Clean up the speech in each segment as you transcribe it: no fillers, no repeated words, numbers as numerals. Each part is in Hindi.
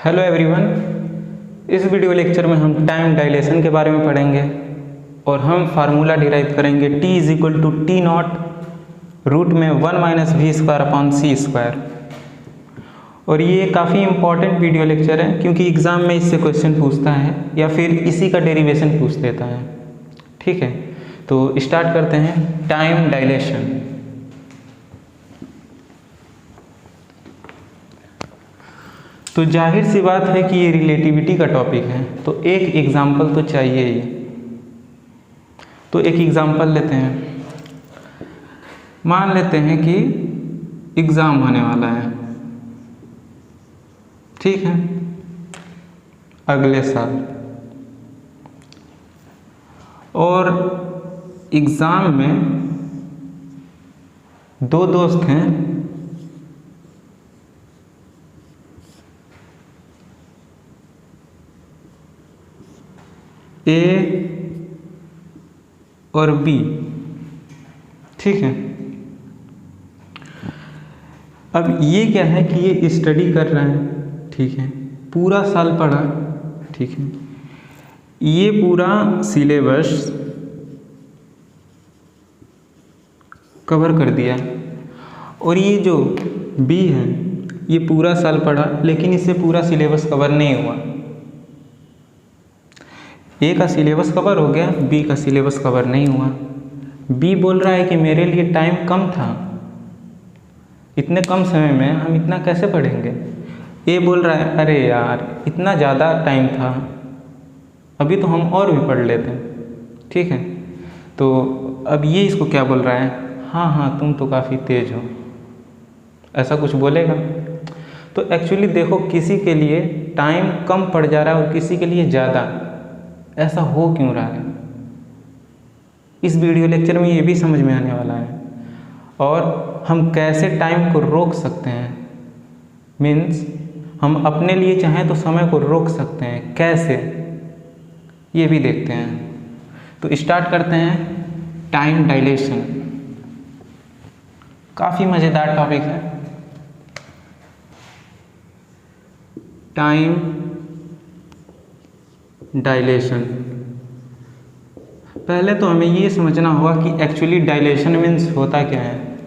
हेलो एवरीवन, इस वीडियो लेक्चर में हम टाइम डायलेशन के बारे में पढ़ेंगे और हम फार्मूला डिराइव करेंगे t is equal to T naught root में 1 minus V square upon C square. और ये काफ़ी इंपॉर्टेंट वीडियो लेक्चर है क्योंकि एग्ज़ाम में इससे क्वेश्चन पूछता है या फिर इसी का डेरिवेशन पूछ देता है। ठीक है, तो स्टार्ट करते हैं टाइम डायलेशन। तो जाहिर सी बात है कि ये रिलेटिविटी का टॉपिक है, तो एक एग्जाम्पल तो चाहिए ही। तो एक एग्जाम्पल लेते हैं। मान लेते हैं कि एग्ज़ाम होने वाला है, ठीक है, अगले साल, और एग्ज़ाम में दो दोस्त हैं, ए और बी। ठीक है, अब ये क्या है कि ये स्टडी कर रहे हैं, ठीक है, पूरा साल पढ़ा, ठीक है, ये पूरा सिलेबस कवर कर दिया। और ये जो बी है ये पूरा साल पढ़ा लेकिन इससे पूरा सिलेबस कवर नहीं हुआ। ए का सिलेबस कवर हो गया, बी का सिलेबस कवर नहीं हुआ। बी बोल रहा है कि मेरे लिए टाइम कम था, इतने कम समय में हम इतना कैसे पढ़ेंगे। ए बोल रहा है अरे यार इतना ज़्यादा टाइम था, अभी तो हम और भी पढ़ लेते। ठीक है, तो अब ये इसको क्या बोल रहा है, हाँ तुम तो काफ़ी तेज हो, ऐसा कुछ बोलेगा। तो एक्चुअली देखो, किसी के लिए टाइम कम पड़ जा रहा है और किसी के लिए ज़्यादा, ऐसा हो क्यों रहा है, इस वीडियो लेक्चर में ये भी समझ में आने वाला है। और हम कैसे टाइम को रोक सकते हैं, मीन्स हम अपने लिए चाहें तो समय को रोक सकते हैं, कैसे, ये भी देखते हैं। तो स्टार्ट करते हैं टाइम डायलेशन। काफ़ी मज़ेदार टॉपिक है टाइम डायलेशन। पहले तो हमें ये समझना होगा कि एक्चुअली डायलेशन मीन्स होता क्या है।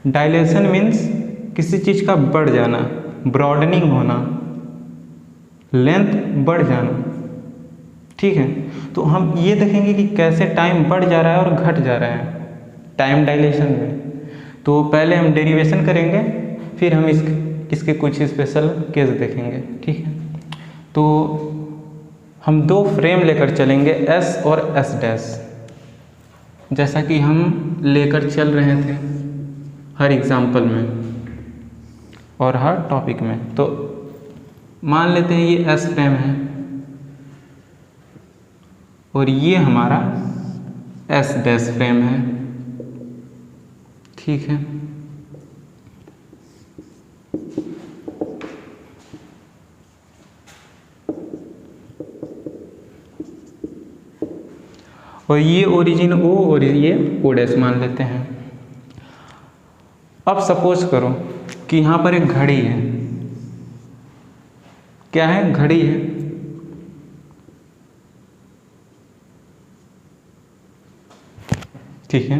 डायलेशन मीन्स किसी चीज़ का बढ़ जाना, ब्रॉडनिंग होना, लेंथ बढ़ जाना। ठीक है, तो हम ये देखेंगे कि कैसे टाइम बढ़ जा रहा है और घट जा रहा है टाइम डायलेशन में। तो पहले हम डेरिवेशन करेंगे, फिर हम इसके कुछ स्पेशल केस देखेंगे। ठीक है, तो हम दो फ्रेम लेकर चलेंगे, S और S डैश, जैसा कि हम लेकर चल रहे थे हर एग्जाम्पल में और हर टॉपिक में। तो मान लेते हैं ये S फ्रेम है और ये हमारा S डैश फ्रेम है। ठीक है, और ये ओरिजिन O और ये O डैश मान लेते हैं। अब सपोज करो कि यहाँ पर एक घड़ी है, क्या है, घड़ी है। ठीक है,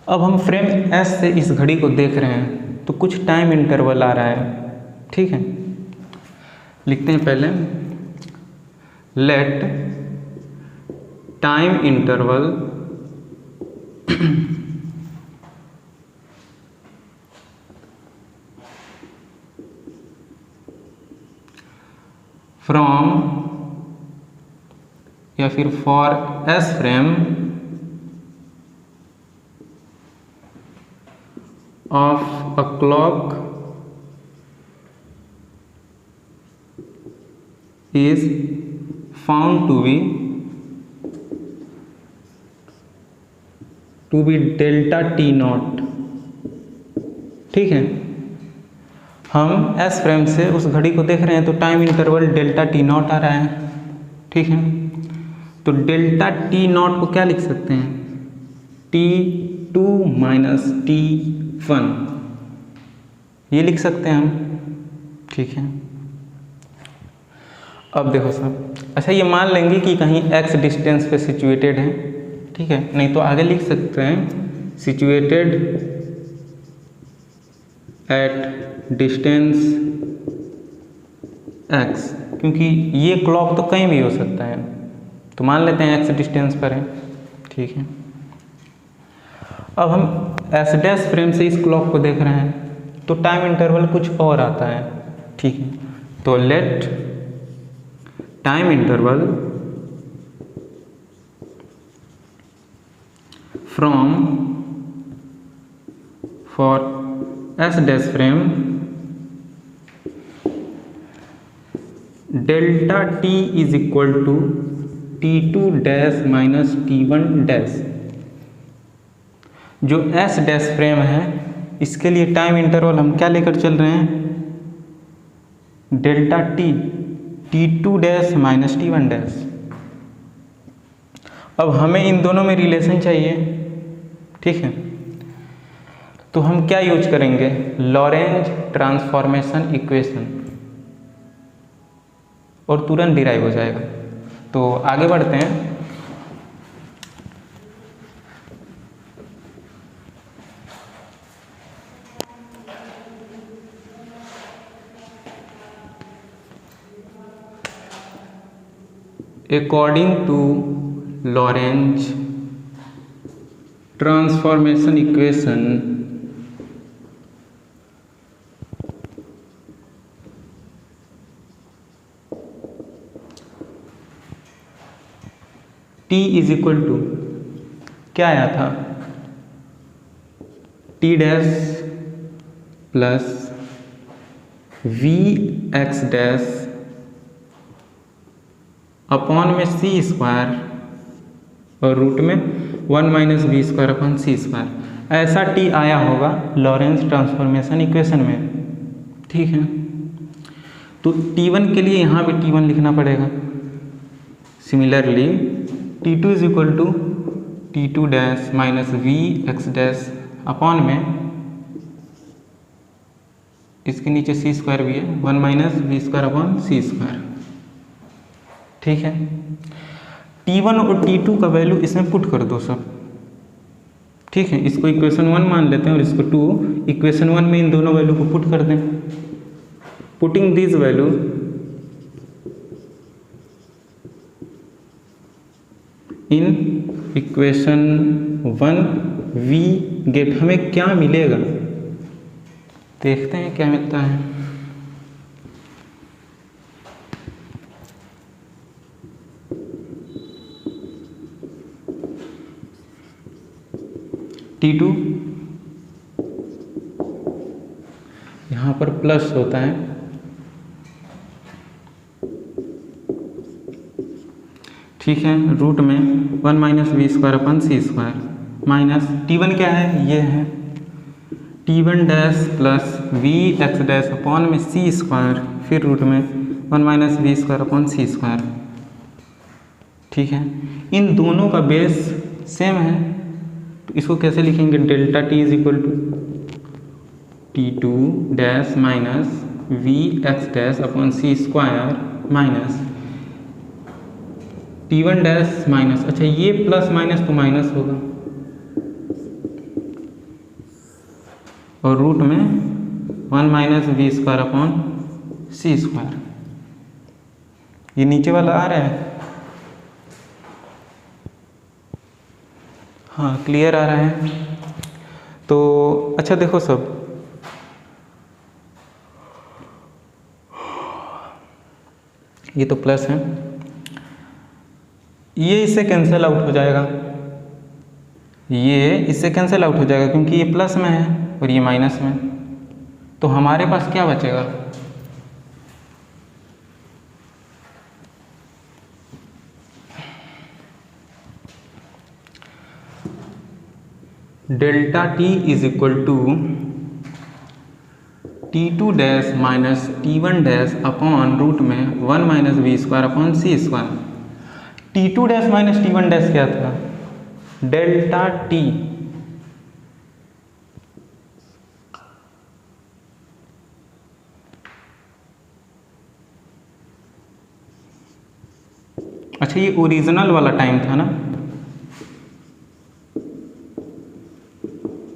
अब हम फ्रेम S से इस घड़ी को देख रहे हैं तो कुछ टाइम इंटरवल आ रहा है। ठीक है, लिखते हैं पहले लेट टाइम इंटरवल फ्रॉम या फिर for S frame of a clock is found to be delta T not. ठीक है, हम S फ्रेम से उस घड़ी को देख रहे हैं तो time interval delta T not आ रहा है। ठीक है, तो डेल्टा टी नॉट को क्या लिख सकते हैं, T2 - T1, ये लिख सकते हैं हम। ठीक है, अब देखो साहब, अच्छा ये मान लेंगे कि कहीं x डिस्टेंस पे सिचुएटेड है, ठीक है, नहीं तो आगे लिख सकते हैं सिचुएटेड एट डिस्टेंस x, क्योंकि ये क्लॉक तो कहीं भी हो सकता है, तो मान लेते हैं x डिस्टेंस पर है, ठीक है। अब हम एस डैश फ्रेम से इस क्लॉक को देख रहे हैं तो टाइम इंटरवल कुछ और आता है, ठीक है। तो let time interval from for S dash frame delta T is equal to T2 dash minus T1 dash. जो एस डैश फ्रेम है इसके लिए टाइम इंटरवल हम क्या लेकर चल रहे हैं, delta T, T2 dash minus T1 dash. अब हमें इन दोनों में रिलेशन चाहिए, ठीक है, तो हम क्या यूज करेंगे, लॉरेंज ट्रांसफॉर्मेशन इक्वेशन, और तुरंत डिराइव हो जाएगा। तो आगे बढ़ते हैं। According to Lorentz transformation equation, T is equal to क्या आया था, T dash plus V X dash upon में सी स्क्वायर और रूट में 1 minus B square upon C square, ऐसा टी आया होगा लॉरेंस ट्रांसफॉर्मेशन इक्वेशन में, ठीक है। तो T1 के लिए यहाँ भी T1 लिखना पड़ेगा। Similarly T2 is equal to T2 dash minus V X dash upon में इसके नीचे सी स्क्वायर भी है, 1 minus B square upon C square, ठीक है। T1 और T2 का वैल्यू इसमें पुट कर दो सब, ठीक है। इसको इक्वेशन 1 मान लेते हैं और इसको 2, इक्वेशन 1 में इन दोनों वैल्यू को पुट कर दें। Putting this value in equation 1 we get, हमें क्या मिलेगा, देखते हैं क्या मिलता है। T2 यहाँ पर प्लस होता है, ठीक है, रूट में 1 minus B square upon C square minus T1 क्या है, ये है T1 dash plus V X dash upon में सी स्क्वायर, फिर रूट में 1 minus B square upon C square, ठीक है। इन दोनों का बेस सेम है तो इसको कैसे लिखेंगे, delta T is equal to T2 dash minus V X dash upon C square minus T1 dash minus, अच्छा ये प्लस माइनस तो माइनस होगा, और रूट में 1 minus V square upon C square, ये नीचे वाला आ रहा है, हाँ क्लियर आ रहा है। तो अच्छा देखो सब, ये तो प्लस है, ये इससे कैंसिल आउट हो जाएगा, ये इससे कैंसिल आउट हो जाएगा क्योंकि ये प्लस में है और ये माइनस में, तो हमारे पास क्या बचेगा, delta T is equal to T2 dash minus T1 dash upon root में 1 minus B square upon C square. T2 dash minus T1 dash क्या था, डेल्टा टी, ये ओरिजिनल वाला टाइम था ना,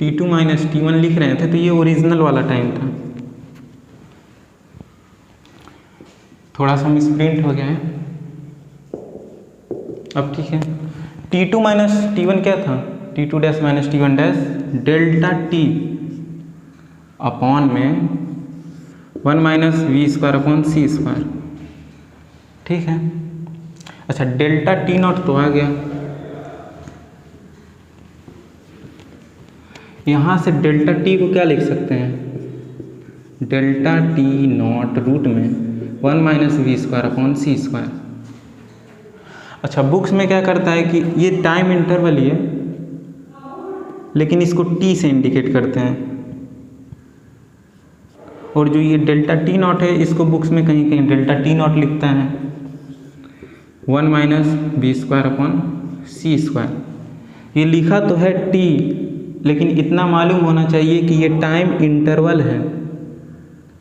T2 माइनस T1 लिख रहे थे तो ये ओरिजिनल वाला टाइम था। थोड़ा सा मिसप्रिंट हो गया है, अब ठीक है। T2 माइनस T1 क्या था, T2 dash minus T1 dash delta T upon में 1 minus V square upon C square, ठीक है। अच्छा, डेल्टा T नॉट तो आ गया, यहाँ से डेल्टा T को क्या लिख सकते हैं, डेल्टा T नॉट रूट में 1 minus V square upon C square. अच्छा, बुक्स में क्या करता है कि ये टाइम इंटरवल ही है लेकिन इसको T से इंडिकेट करते हैं, और जो ये डेल्टा T नॉट है इसको बुक्स में कहीं कहीं डेल्टा T नॉट लिखता है 1 minus V square upon C square. ये लिखा तो है T, लेकिन इतना मालूम होना चाहिए कि ये टाइम इंटरवल है,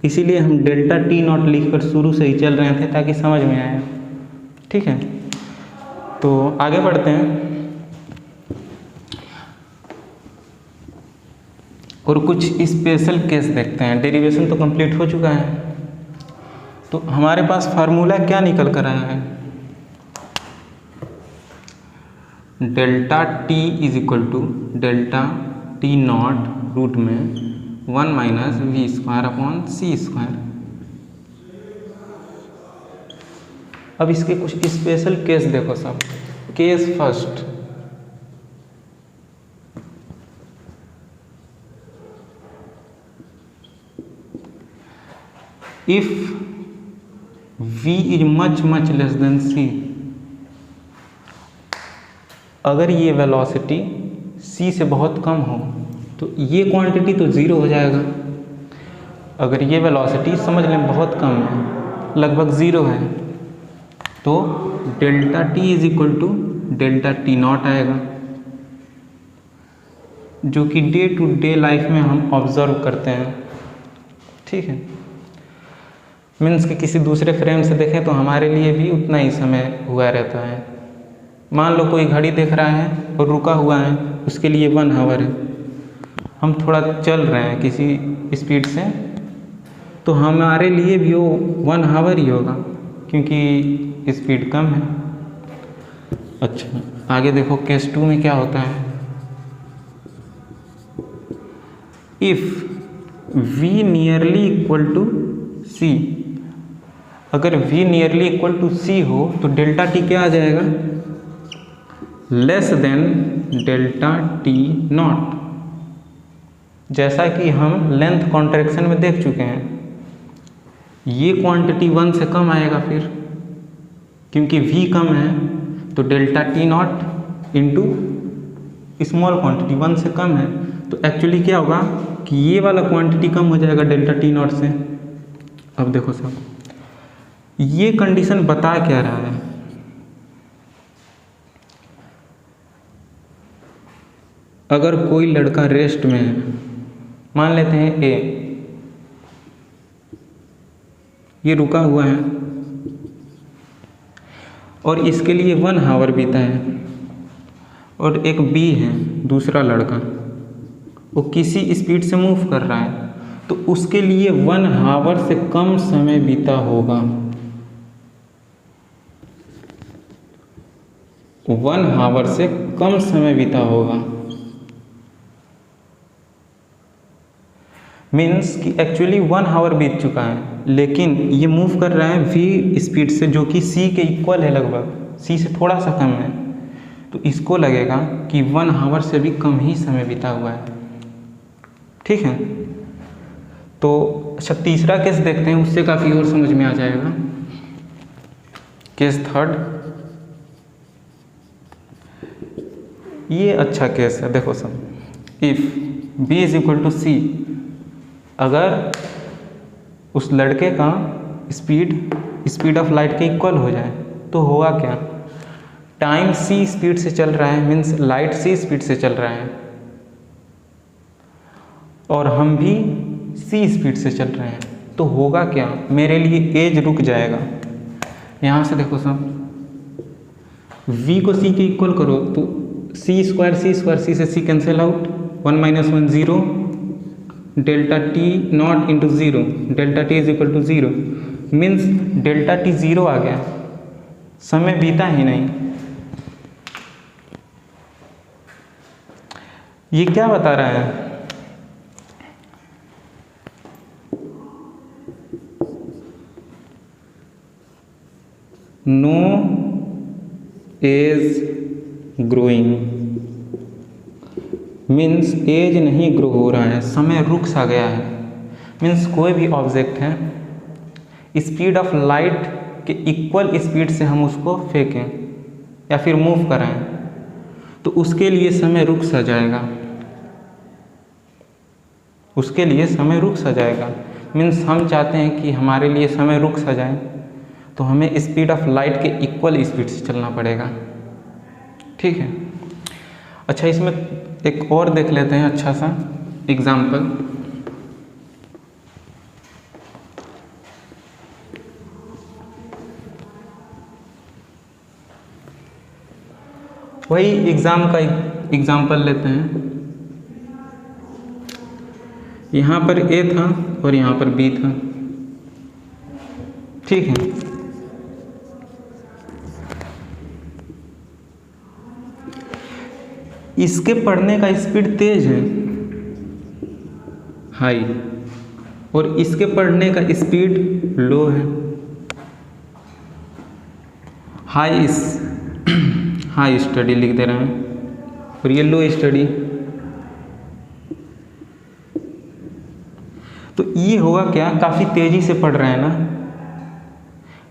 इसीलिए हम डेल्टा T नॉट लिखकर शुरू से ही चल रहे थे ताकि समझ में आए, ठीक है। तो आगे बढ़ते हैं और कुछ स्पेशल केस देखते हैं। डेरिवेशन तो कंप्लीट हो चुका है, तो हमारे पास फार्मूला क्या निकल कर आया है, delta T is equal to delta T naught root में 1 minus V square upon C square. अब इसके कुछ स्पेशल केस देखो सब। Case first, if v is much much less than c, अगर ये वेलोसिटी c से बहुत कम हो तो ये क्वांटिटी तो ज़ीरो हो जाएगा। अगर ये वेलोसिटी समझ लें बहुत कम है, लगभग ज़ीरो है, तो delta T is equal to delta T naught आएगा, जो कि डे टू डे लाइफ में हम ऑब्जर्व करते हैं, ठीक है। मीन्स कि किसी दूसरे फ्रेम से देखें तो हमारे लिए भी उतना ही समय हुआ रहता है। मान लो कोई घड़ी देख रहा है और रुका हुआ है, उसके लिए 1 आवर है, हम थोड़ा चल रहे हैं किसी स्पीड से, तो हमारे लिए भी वो 1 आवर ही होगा क्योंकि स्पीड कम है। अच्छा, आगे देखो केस 2 में क्या होता है। If v nearly equal to c, अगर v nearly equal to c हो तो डेल्टा T क्या आ जाएगा, less than delta T naught. जैसा कि हम लेंथ कॉन्ट्रैक्शन में देख चुके हैं, ये क्वांटिटी 1 से कम आएगा फिर, क्योंकि v कम है तो delta T naught into small quantity 1 से कम है, तो एक्चुअली क्या होगा कि ये वाला क्वांटिटी कम हो जाएगा डेल्टा T नॉट से। अब देखो सब, ये कंडीशन बता क्या रहा है, अगर कोई लड़का रेस्ट में है, मान लेते हैं A, ये रुका हुआ है और इसके लिए 1 आवर बीता है, और एक B है दूसरा लड़का, वो किसी स्पीड से मूव कर रहा है, तो उसके लिए 1 आवर से कम समय बीता होगा। 1 आवर से कम समय बीता होगा, मीन्स कि एक्चुअली 1 आवर बीत चुका है, लेकिन ये मूव कर रहा है v स्पीड से, जो कि c के इक्वल है, लगभग c से थोड़ा सा कम है, तो इसको लगेगा कि 1 आवर से भी कम ही समय बीता हुआ है, ठीक है। तो अच्छा, तीसरा केस देखते हैं, उससे काफ़ी और समझ में आ जाएगा। केस थर्ड, ये अच्छा केस है, देखो सब। If b is equal to c, अगर उस लड़के का स्पीड ऑफ लाइट के इक्वल हो जाए तो होगा क्या, टाइम c स्पीड से चल रहा है, मीन्स लाइट c स्पीड से चल रहा है, और हम भी c स्पीड से चल रहे हैं, तो होगा क्या, मेरे लिए एज रुक जाएगा। यहाँ से देखो सब, v को c के इक्वल करो तो c स्क्वायर c से c cancel out, 1 - 1 0, delta t naught into 0, delta t is equal to 0, means delta t 0 आ गया, समय बीता ही नहीं। ये क्या बता रहा है? No age growing, means age नहीं ग्रो हो रहा है, समय रुक सा गया है। मीन्स कोई भी ऑब्जेक्ट है, स्पीड ऑफ लाइट के इक्वल स्पीड से हम उसको फेंकें या फिर मूव कराएं तो उसके लिए समय रुक सा जाएगा, उसके लिए समय रुक सा जाएगा। मीन्स हम चाहते हैं कि हमारे लिए समय रुक सा जाए तो हमें स्पीड ऑफ लाइट के इक्वल स्पीड से चलना पड़ेगा। ठीक है। अच्छा, इसमें एक और देख लेते हैं अच्छा सा एग्जाम्पल। वही एग्ज़ाम का एग्जाम्पल लेते हैं। यहाँ पर ए था और यहाँ पर बी था। ठीक है। इसके पढ़ने का स्पीड तेज है, हाई, और इसके पढ़ने का स्पीड लो है, हाई स्टडी लिख दे रहे हैं, और ये लो स्टडी। तो ये होगा क्या, काफ़ी तेज़ी से पढ़ रहा है ना,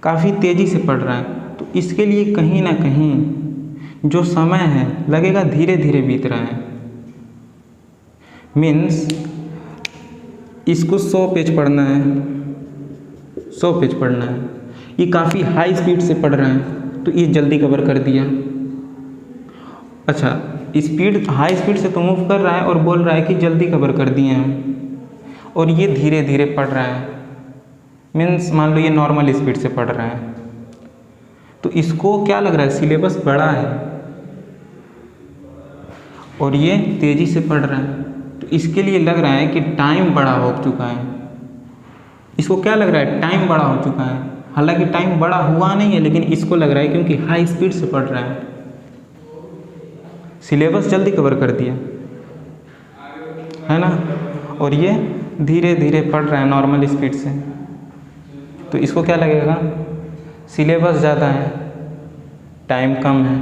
काफ़ी तेज़ी से पढ़ रहा है, तो इसके लिए कहीं ना कहीं जो समय है लगेगा धीरे धीरे बीत रहा है। मीन्स इसको 100 पेज पढ़ना है, 100 पेज पढ़ना है, ये काफ़ी हाई स्पीड से पढ़ रहा है तो ये जल्दी कवर कर दिया। अच्छा, स्पीड हाई स्पीड से तो मूव कर रहा है और बोल रहा है कि जल्दी कवर कर दिए हम, और ये धीरे धीरे पढ़ रहा है। मीन्स मान लो ये नॉर्मल स्पीड से पढ़ रहा है तो इसको क्या लग रहा है, सिलेबस बड़ा है, और ये तेज़ी से पढ़ रहा है तो इसके लिए लग रहा है कि टाइम बड़ा हो चुका है। इसको क्या लग रहा है, टाइम बड़ा हो चुका है। हालांकि टाइम बड़ा हुआ नहीं है, लेकिन इसको लग रहा है क्योंकि हाई स्पीड से पढ़ रहा है, सिलेबस जल्दी कवर कर दिया है ना, और ये धीरे धीरे पढ़ रहा है नॉर्मल स्पीड से, तो इसको क्या लगेगा, सिलेबस ज़्यादा है, टाइम कम है।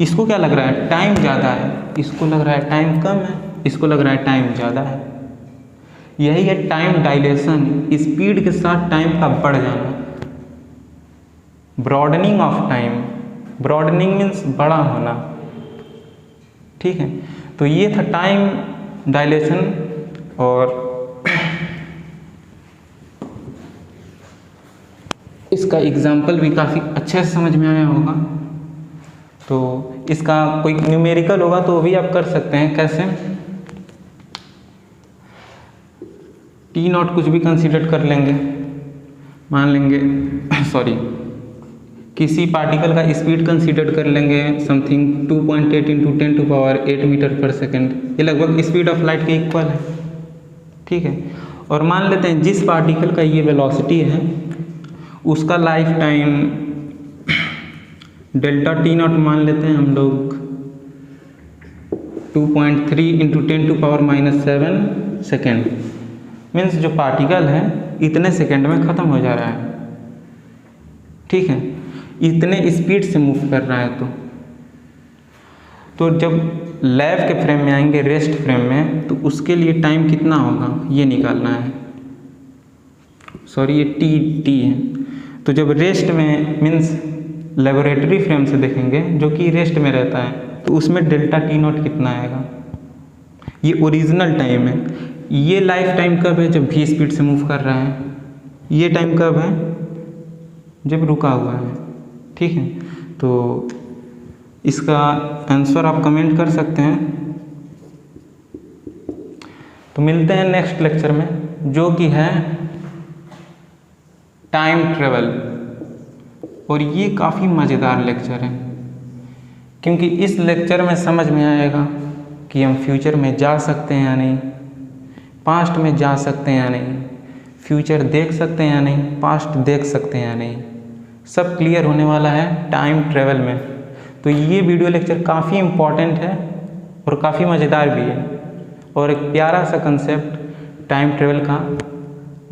इसको क्या लग रहा है, टाइम ज़्यादा है, इसको लग रहा है टाइम कम है, इसको लग रहा है टाइम ज़्यादा है। यही है टाइम डायलेशन, स्पीड के साथ टाइम का बढ़ जाना, broadening of time. Broadening means बड़ा होना। ठीक है, तो ये था टाइम डायलेशन। और इसका एग्जाम्पल भी काफ़ी अच्छे से समझ में आया होगा। तो इसका कोई न्यूमेरिकल होगा तो भी आप कर सकते हैं। कैसे, टी नॉट कुछ भी कंसीडर कर लेंगे, मान लेंगे किसी पार्टिकल का स्पीड कंसीडर कर लेंगे समथिंग 2.8 × 10⁸ मीटर पर सेकेंड। ये लगभग स्पीड ऑफ लाइट के इक्वल है। ठीक है, और मान लेते हैं जिस पार्टिकल का ये वेलोसिटी है उसका life time delta T not मान लेते हैं हम लोग 2.3 × 10⁻⁷ सेकेंड। मीन्स जो पार्टिकल है इतने सेकेंड में ख़त्म हो जा रहा है। ठीक है, इतने स्पीड से मूव कर रहा है। तो जब लैब के फ्रेम में आएंगे, रेस्ट फ्रेम में, तो उसके लिए टाइम कितना होगा ये निकालना है। ये टी है। तो जब रेस्ट में मीन्स लेबोरेटरी फ्रेम से देखेंगे जो कि रेस्ट में रहता है, तो उसमें डेल्टा टी नॉट कितना आएगा। ये ओरिजिनल टाइम है। ये लाइफ टाइम कब है, जब भी स्पीड से मूव कर रहा है। ये टाइम कब है, जब रुका हुआ है। ठीक है, तो इसका आंसर आप कमेंट कर सकते हैं। तो मिलते हैं नेक्स्ट लेक्चर में, जो कि है टाइम ट्रेवल, और ये काफ़ी मज़ेदार लेक्चर है। क्योंकि इस लेक्चर में समझ में आएगा कि हम फ्यूचर में जा सकते हैं या नहीं, पास्ट में जा सकते हैं या नहीं, फ्यूचर देख सकते हैं या नहीं, पास्ट देख सकते हैं या नहीं, सब क्लियर होने वाला है टाइम ट्रेवल में। तो ये वीडियो लेक्चर काफ़ी इम्पॉर्टेंट है और काफ़ी मज़ेदार भी है, और एक प्यारा सा कंसेप्ट टाइम ट्रेवल का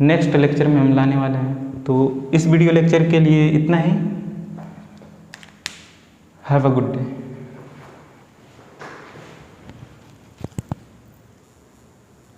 नेक्स्ट लेक्चर में हम लाने वाले हैं। तो इस वीडियो लेक्चर के लिए इतना ही। Have a good day.